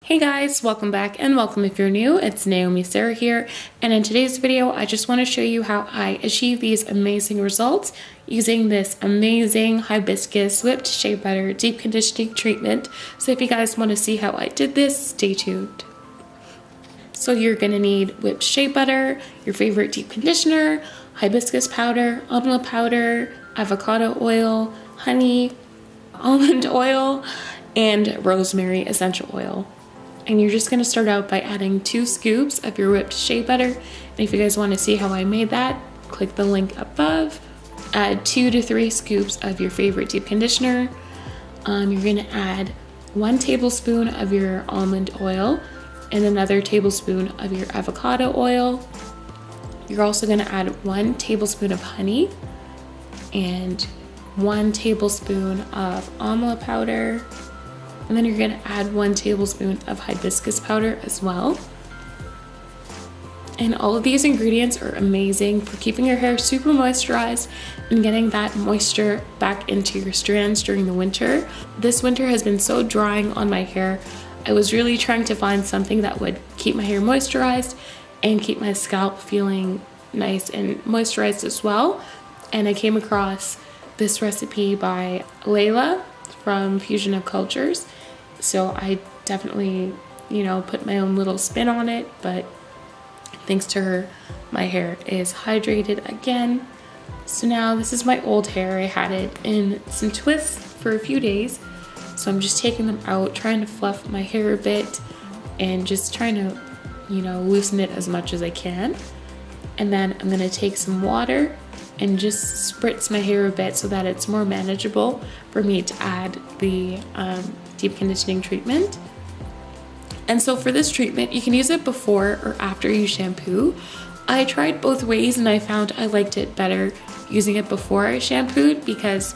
Hey guys, welcome back and welcome if you're new. It's Naomi Sarah here, and in today's video I just want to show you how I achieve these amazing results using this amazing hibiscus whipped shea butter deep conditioning treatment. So if you guys want to see how I did this, stay tuned. So you're going to need whipped shea butter, your favorite deep conditioner, hibiscus powder, amla powder, avocado oil, honey, almond oil, and rosemary essential oil. And you're just going to start out by adding 2 scoops of your whipped shea butter. And if you guys want to see how I made that, click the link above. Add 2 to 3 scoops of your favorite deep conditioner. You're going to add 1 tablespoon of your almond oil and another tablespoon of your avocado oil. You're also going to add 1 tablespoon of honey and 1 tablespoon of amla powder. And then you're going to add 1 tablespoon of hibiscus powder as well. And all of these ingredients are amazing for keeping your hair super moisturized and getting that moisture back into your strands during the winter. This winter has been so drying on my hair. I was really trying to find something that would keep my hair moisturized and keep my scalp feeling nice and moisturized as well. And I came across this recipe by Laila from FusionofCultures. So I definitely, put my own little spin on it, but thanks to her, my hair is hydrated again. So now this is my old hair. I had it in some twists for a few days. So I'm just taking them out, trying to fluff my hair a bit and just trying to, loosen it as much as I can. And then I'm gonna take some water and just spritz my hair a bit so that it's more manageable for me to add the deep conditioning treatment. And so for this treatment, you can use it before or after you shampoo. I tried both ways and I found I liked it better using it before I shampooed because,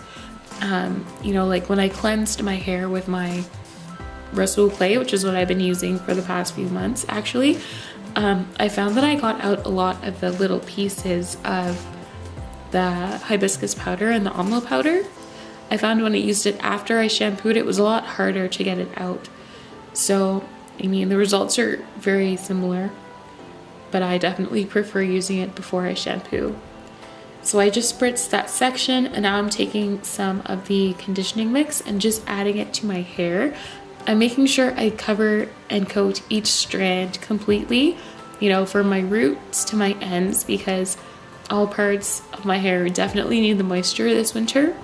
like when I cleansed my hair with my Rasool clay, which is what I've been using for the past few months actually, I found that I got out a lot of the little pieces of the hibiscus powder and the amla powder. I found when I used it after I shampooed, it was a lot harder to get it out. So, the results are very similar, but I definitely prefer using it before I shampoo. So I just spritzed that section and now I'm taking some of the conditioning mix and just adding it to my hair. I'm making sure I cover and coat each strand completely, from my roots to my ends, because all parts of my hair definitely need the moisture this winter.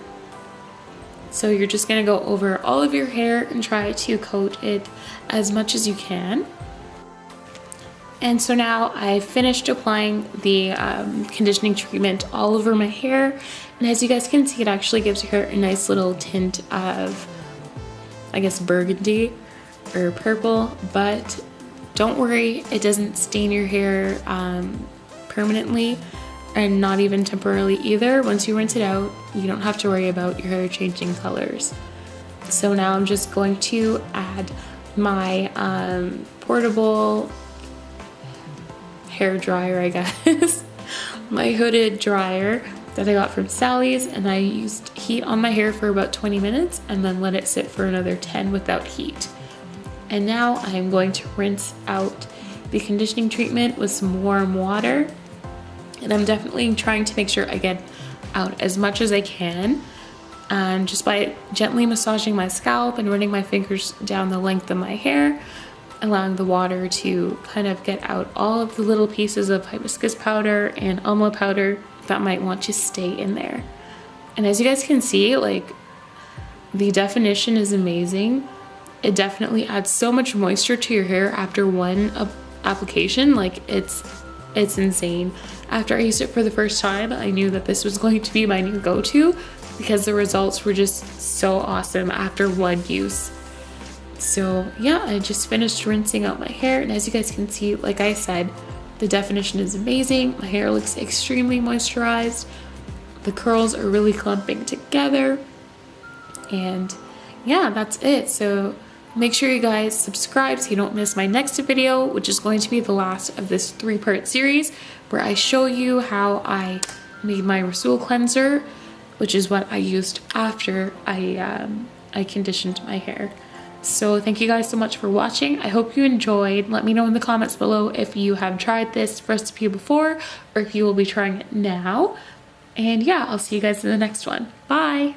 So you're just going to go over all of your hair and try to coat it as much as you can. And so now I've finished applying the conditioning treatment all over my hair. And as you guys can see, it actually gives your hair a nice little tint of, burgundy or purple. But don't worry, it doesn't stain your hair permanently. And not even temporarily either. Once you rinse it out, you don't have to worry about your hair changing colors. So now I'm just going to add my portable hair dryer, I guess. My hooded dryer that I got from Sally's, and I used heat on my hair for about 20 minutes and then let it sit for another 10 without heat. And now I'm going to rinse out the conditioning treatment with some warm water. And I'm definitely trying to make sure I get out as much as I can. And just by gently massaging my scalp and running my fingers down the length of my hair, allowing the water to kind of get out all of the little pieces of hibiscus powder and amla powder that might want to stay in there. And as you guys can see, the definition is amazing. It definitely adds so much moisture to your hair after one application. It's insane. After I used it for the first time, I knew that this was going to be my new go-to because the results were just so awesome after one use. So yeah, I just finished rinsing out my hair, and as you guys can see, like I said, the definition is amazing. My hair looks extremely moisturized. The curls are really clumping together. And yeah, that's it. So make sure you guys subscribe so you don't miss my next video, which is going to be the last of this 3-part series where I show you how I made my Rasool cleanser, which is what I used after I conditioned my hair. So thank you guys so much for watching. I hope you enjoyed. Let me know in the comments below if you have tried this recipe before or if you will be trying it now. And yeah, I'll see you guys in the next one. Bye.